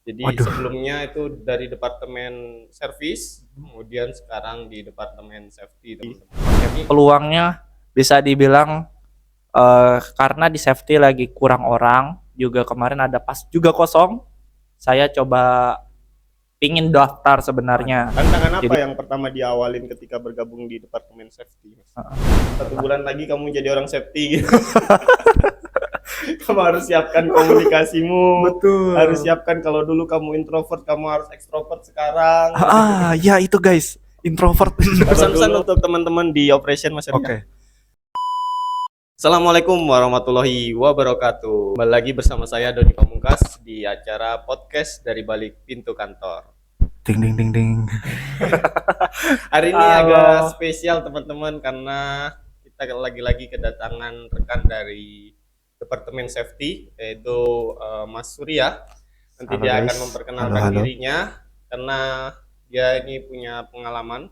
Jadi Waduh, sebelumnya itu dari departemen service, kemudian sekarang di departemen safety, teman-teman. Ini peluangnya bisa dibilang karena di safety lagi kurang orang, juga kemarin ada pas juga kosong. Saya coba pingin daftar sebenarnya. tantangan apa Jadi yang pertama diawalin ketika bergabung di departemen safety, Mas? uh, 1 bulan lagi kamu jadi orang safety gitu. Kamu harus siapkan komunikasimu, harus betul. siapkan kalau dulu kamu introvert, kamu harus ekstrovert sekarang. Ya itu guys, introvert. Pesan-pesan untuk teman-teman di operation, Mas Rian. Oke. Assalamualaikum warahmatullahi wabarakatuh. Kembali lagi bersama saya Doni Pamungkas di acara podcast dari balik pintu kantor. Ding ding ding ding. Hari ini Halo. agak spesial teman-teman karena kita lagi-lagi kedatangan rekan dari Departemen Safety yaitu Mas Surya. Nanti Halo dia guys. akan memperkenalkan Halo. dirinya karena dia ini punya pengalaman.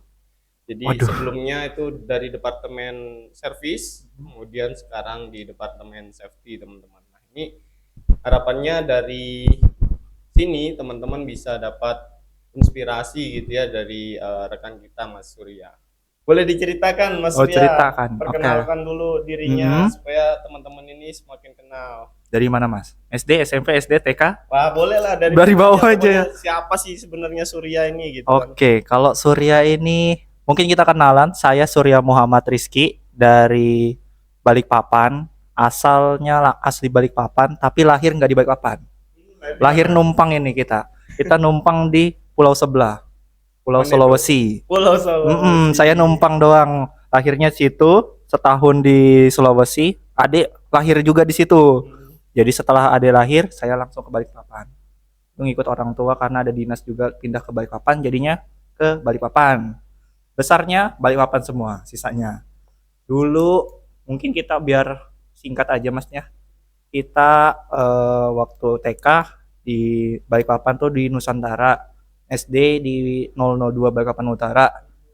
Jadi Waduh. sebelumnya itu dari Departemen Service, kemudian sekarang di Departemen Safety, teman-teman. Nah, ini harapannya dari sini teman-teman bisa dapat inspirasi gitu ya dari rekan kita Mas Surya. Boleh diceritakan Mas Oh Surya, ceritakan. Oke. perkenalkan dulu dirinya supaya teman-teman ini semakin kenal. Dari mana mas? SD, SMP, SD, TK? Wah, boleh lah dari Dari mana bawah aja ya. pokoknya siapa sih sebenarnya Surya ini gitu kan. Oke, kalau Surya ini mungkin kita kenalan. Saya Surya Muhammad Rizky dari Balikpapan. Asalnya asli Balikpapan, tapi lahir nggak di Balikpapan. Lahir numpang ini kita. Kita numpang di pulau sebelah, Pulau Mana itu? Sulawesi. Pulau Sulawesi. Saya numpang doang. Lahirnya situ, setahun di Sulawesi. Adik lahir juga di situ. Jadi setelah adik lahir, saya langsung ke Balikpapan. Mengikut orang tua karena ada dinas juga pindah ke Balikpapan, jadinya ke Balikpapan. Besarnya Balikpapan semua, sisanya. Dulu mungkin kita biar singkat aja masnya. Kita waktu TK di Balikpapan tuh di Nusantara, SD di 002 Balikpapan Utara,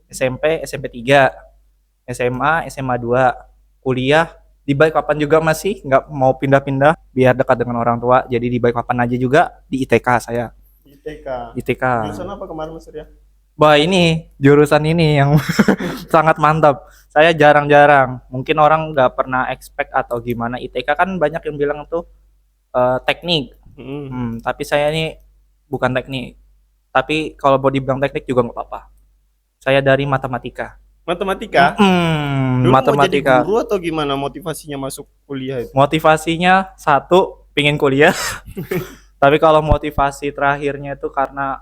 SMP 3, SMA 2, kuliah di Balikpapan juga masih nggak mau pindah-pindah biar dekat dengan orang tua. Jadi di Balikpapan aja juga di ITK saya. ITK. ITK. Jurusan apa kemarin Mas Surya? Wah ini jurusan ini yang sangat mantap. Saya jarang-jarang. Mungkin orang nggak pernah expect atau gimana. ITK kan banyak yang bilang tuh teknik. Tapi saya ini bukan teknik. Tapi kalau mau dibilang teknik juga nggak apa-apa. Saya dari matematika. Matematika? Dulu mau jadi Matematika. guru atau gimana motivasinya masuk kuliah itu? Motivasinya satu, pingin kuliah. Tapi kalau motivasi terakhirnya itu karena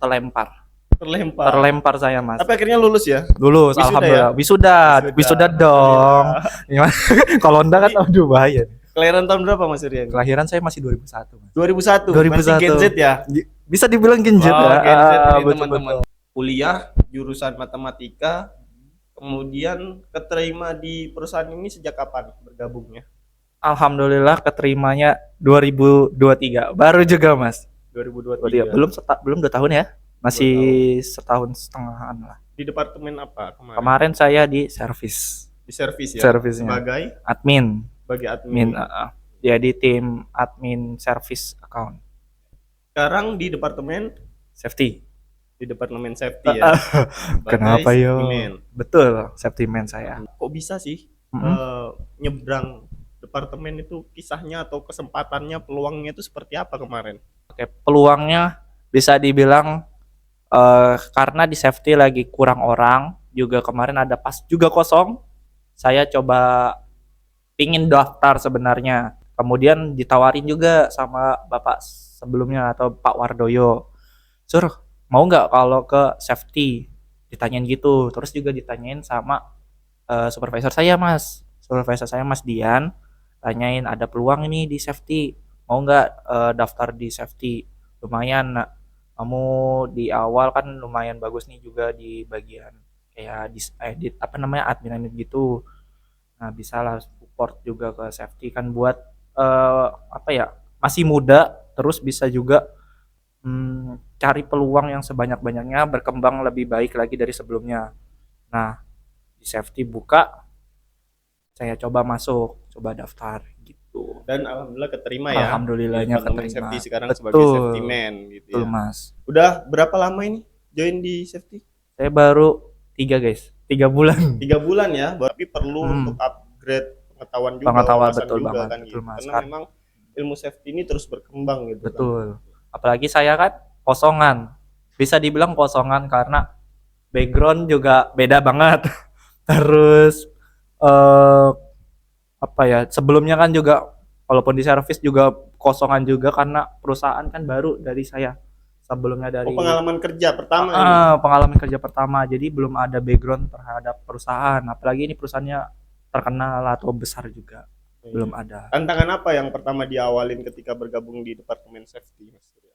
terlempar. Terlempar. Terlempar saya mas. Tapi akhirnya lulus ya? Lulus, Wisuda alhamdulillah. ya? Wisuda, wisuda dong. Gimana? Kalau enggak kan aduh bahaya. Kelahiran tahun berapa Mas Surya? Kelahiran saya masih 2001 mas. 2001. 2001. Masih Gen Z ya? Bisa dibilang Gen Z Oh, ya. Gen Z ini Betul, teman-teman. betul. Kuliah jurusan matematika, kemudian keterima di perusahaan ini sejak kapan bergabungnya? Alhamdulillah keterimanya 2023. Baru juga mas. 2023. Belum 2 tahun ya. Masih setahun setengahan lah. Di departemen apa kemarin? Kemarin saya di service. Di service ya? Servisnya. Sebagai Admin. admin. Jadi tim admin service account. Sekarang di departemen Safety. Di departemen safety ya. Kenapa yo? Betul, safety man saya. Kok bisa sih nyebrang departemen itu, kisahnya atau kesempatannya, peluangnya itu seperti apa kemarin? Oke, peluangnya bisa dibilang karena di safety lagi kurang orang, juga kemarin ada pas juga kosong. Saya coba pingin daftar sebenarnya. Kemudian ditawarin juga sama bapak sebelumnya atau Pak Wardoyo. Suruh mau nggak kalau ke safety, ditanyain gitu. Terus juga ditanyain sama supervisor saya Mas Dian, tanyain ada peluang ini di safety, mau nggak daftar di safety, lumayan nak, kamu di awal kan lumayan bagus nih juga di bagian kayak edit apa namanya admin gitu. Nah bisa lah support juga ke safety kan buat apa ya, masih muda terus bisa juga cari peluang yang sebanyak-banyaknya, berkembang lebih baik lagi dari sebelumnya. Nah di safety buka, saya coba masuk, coba daftar gitu. gitu. Dan alhamdulillah keterima ya di Alhamdulillahnya departemen keterima. safety sekarang sebagai safety Betul, man gitu betul ya. Mas. Udah berapa lama ini join di safety? Saya baru 3 guys, 3 bulan. 3 bulan ya, tapi perlu untuk Hmm, upgrade pengetahuan juga, pengetahuan wawasan betul juga banget, kan betul gitu. Mas. Karena memang ilmu safety ini terus berkembang gitu kan. Betul. Apalagi saya kan kosongan. Bisa dibilang kosongan karena background juga beda banget. Terus eh apa ya? Sebelumnya kan juga walaupun di servis juga kosongan juga karena perusahaan kan baru dari saya. Sebelumnya Oh, dari pengalaman kerja pertama ini. pengalaman kerja pertama. Jadi belum ada background terhadap perusahaan. Apalagi ini perusahaannya terkenal atau besar juga. Belum Iya. ada. Tantangan apa yang pertama diawalin ketika bergabung di departemen safety, Mas Surya?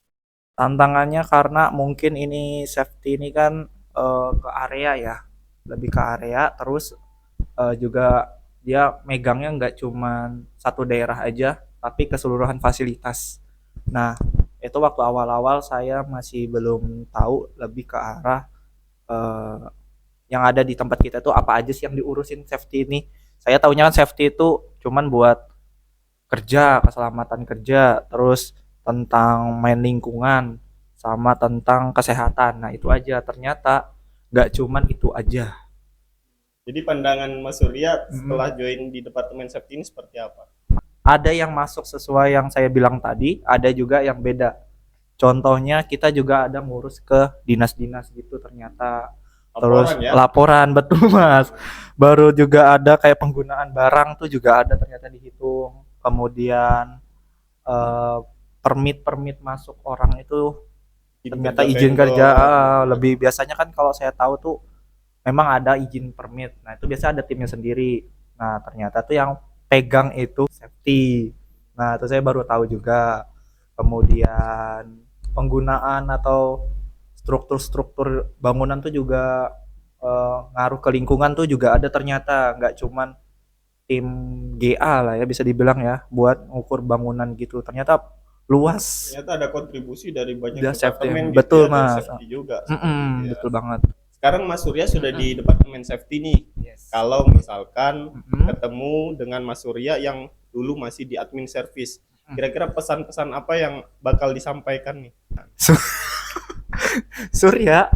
Tantangannya karena mungkin ini safety ini kan ke area ya, lebih ke area. Terus juga dia megangnya nggak cuman satu daerah aja, tapi keseluruhan fasilitas. Nah, itu waktu awal-awal saya masih belum tahu lebih ke arah eh, yang ada di tempat kita itu apa aja sih yang diurusin safety ini. Saya tahunya kan safety itu cuman buat kerja, keselamatan kerja, terus tentang main lingkungan, sama tentang kesehatan. Nah, itu aja. Ternyata nggak cuman itu aja. Jadi pandangan Mas Surya Mm. setelah join di departemen safety ini seperti apa? Ada yang masuk sesuai yang saya bilang tadi, ada juga yang beda. Contohnya kita juga ada ngurus ke dinas-dinas gitu ternyata. Terus Laporan ya? laporan, betul Mas. Baru juga ada kayak penggunaan barang tuh juga ada ternyata dihitung. Kemudian eh, permit-permit masuk orang itu ternyata izin kerja vendor gitu ya. lebih biasanya kan kalau saya tahu tuh memang ada izin permit. Nah, itu biasa ada timnya sendiri. Nah, ternyata tuh yang pegang itu safety. Nah, itu saya baru tahu juga. Kemudian penggunaan atau struktur-struktur bangunan tuh juga ngaruh ke lingkungan tuh juga ada ternyata, nggak cuman tim GA lah ya bisa dibilang ya buat ngukur bangunan gitu. Ternyata luas. Ternyata ada kontribusi dari banyak Udah safety. departemen gitu Betul, ya, dan Mas. safety juga seperti itu ya. Betul banget. Sekarang Mas Surya sudah Mm-mm. di departemen safety nih. Yes. Kalau misalkan Mm-mm. ketemu dengan Mas Surya yang dulu masih di admin service, kira-kira pesan-pesan apa yang bakal disampaikan nih? Surya,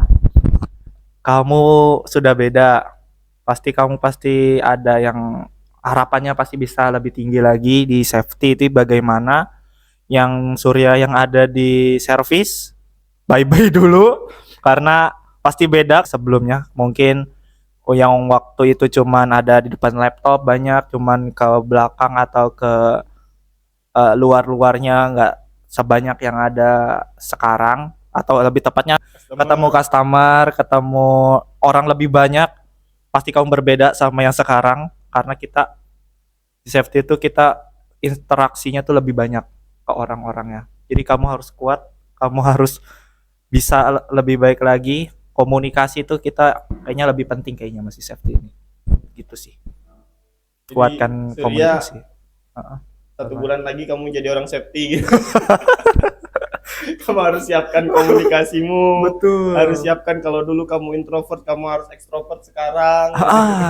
kamu sudah beda. Pasti ada yang harapannya pasti bisa lebih tinggi lagi di safety itu bagaimana. Yang Surya yang ada di service, bye-bye dulu karena pasti beda sebelumnya. Mungkin yang waktu itu cuman ada di depan laptop banyak, cuman ke belakang atau ke luar-luarnya nggak sebanyak yang ada sekarang atau lebih tepatnya ketemu Customer, customer, ketemu orang lebih banyak, pasti kamu berbeda sama yang sekarang karena kita di safety itu kita interaksinya tuh lebih banyak ke orang-orangnya. Jadi kamu harus kuat, kamu harus bisa lebih baik lagi. Komunikasi itu kita kayaknya lebih penting kayaknya masih safety ini. Gitu sih. jadi Kuatkan Surya komunikasi. Heeh. 1 bulan lagi kamu jadi orang safety gitu. Kamu harus siapkan komunikasimu. Betul. Harus siapkan kalau dulu kamu introvert, kamu harus ekstrovert sekarang.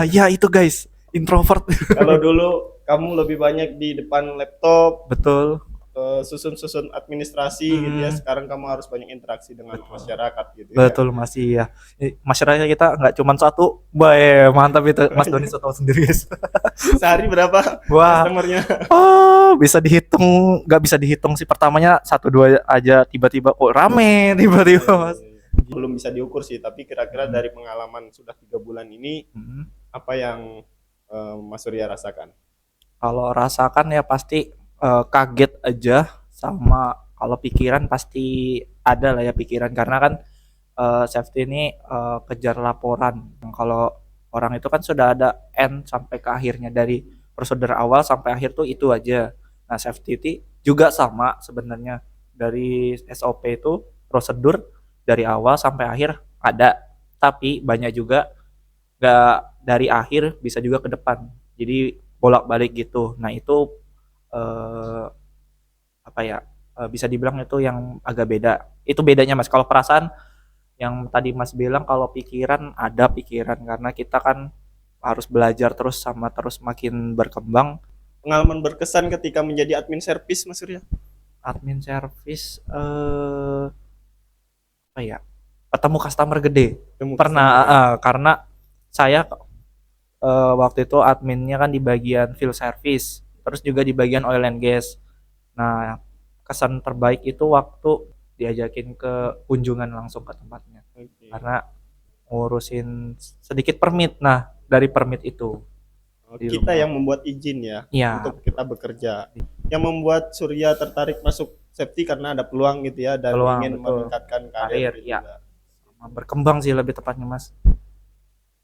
Ya itu guys, introvert. Kalau dulu kamu lebih banyak di depan laptop, Betul. susun-susun administrasi gitu ya. Sekarang kamu harus banyak interaksi dengan masyarakat gitu ya. Betul masih ya. Masyarakat kita nggak cuma satu. Wah, mantap itu. Mas Doni so tahu sendiri guys. Sehari berapa Wah, customernya? bisa dihitung, nggak bisa dihitung sih. Pertamanya satu dua aja, tiba-tiba kok rame, tiba-tiba Mas. Belum bisa diukur sih, tapi kira-kira dari pengalaman sudah 3 bulan ini apa yang Mas Surya rasakan? Kalau rasakan ya pasti kaget aja sama kalau pikiran pasti ada lah ya pikiran karena kan safety ini kejar laporan. Kalau orang itu kan sudah ada end sampai ke akhirnya dari prosedur awal sampai akhir tuh itu aja. Nah, safety itu juga sama sebenarnya dari SOP itu prosedur dari awal sampai akhir ada, tapi banyak juga nggak dari akhir bisa juga ke depan. Jadi bolak-balik gitu. Nah, itu eh, apa ya? Bisa dibilang itu yang agak beda. Itu bedanya Mas. Kalau perasaan yang tadi Mas bilang kalau pikiran ada pikiran karena kita kan harus belajar terus sama terus makin berkembang. pengalaman berkesan ketika menjadi admin servis Mas Surya? Admin service apa ya? Ketemu customer gede. Pernah karena saya waktu itu adminnya kan di bagian field service, terus juga di bagian oil and gas. Nah, kesan terbaik itu waktu diajakin ke kunjungan langsung ke tempatnya. Oke. Karena ngurusin sedikit permit. Nah, dari permit itu di Kita rumah. yang membuat izin ya Iya, untuk kita bekerja. Yang membuat Surya tertarik masuk safety karena ada peluang gitu ya dan Peluang, ingin betul. meningkatkan Karir, karir gitu iya. juga. berkembang sih lebih tepatnya, Mas.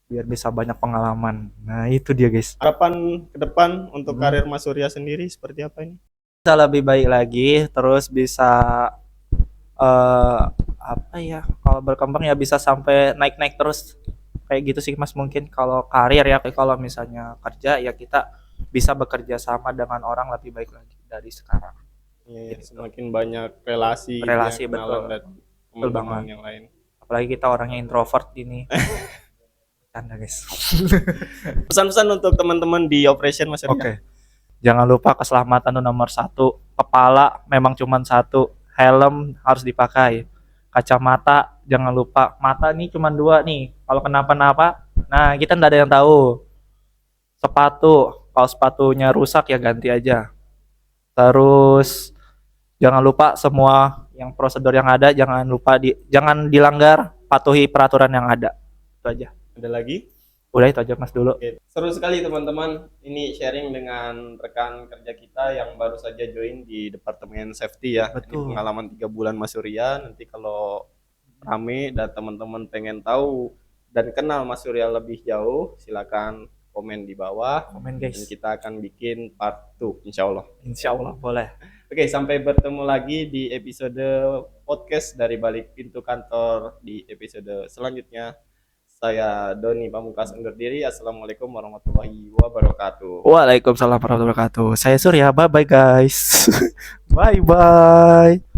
Biar bisa banyak pengalaman. Nah, itu dia, guys. Harapan ke depan untuk Hmm. karir Mas Surya sendiri seperti apa ini? Bisa lebih baik lagi, terus bisa apa ya? Kalau berkembang ya bisa sampai naik-naik terus. Kayak gitu sih, Mas, mungkin kalau karir ya. Kalau misalnya kerja ya kita bisa bekerja sama dengan orang lebih baik lagi dari sekarang. Ya, Gitu. semakin banyak relasi, Relasi, gitu ya, kenalan betul. dan Betul teman-teman banget. yang lain. Apalagi kita orangnya introvert ini. Canda, guys. Pesan-pesan untuk teman-teman di operation Mas Surya. Oke. Jangan lupa keselamatan itu nomor 1. Kepala memang cuma satu. Helm harus dipakai. Kacamata jangan lupa. Mata nih cuma 2 nih. Kalau kenapa-napa, nah kita nggak ada yang tahu. Sepatu, kalau sepatunya rusak ya ganti aja. Terus jangan lupa semua yang prosedur yang ada jangan dilanggar, patuhi peraturan yang ada. Itu aja. Ada lagi? Udah itu aja, Mas, dulu. Oke. Seru sekali teman-teman. Ini sharing dengan rekan kerja kita yang baru saja join di Departemen Safety ya. Ini Betul. pengalaman 3 bulan Mas Surya. Nanti kalau rame dan teman-teman pengen tahu dan kenal Mas Surya lebih jauh, silakan komen di bawah. Komen, Dan guys. kita akan bikin part 2 insya Allah. Insya Allah boleh. Oke, sampai bertemu lagi di episode podcast dari balik pintu kantor di episode selanjutnya. Saya Doni Pamungkas undur diri. Assalamualaikum warahmatullahi wabarakatuh. Waalaikumsalam warahmatullahi wabarakatuh. Saya Surya. Bye bye, guys. Bye bye.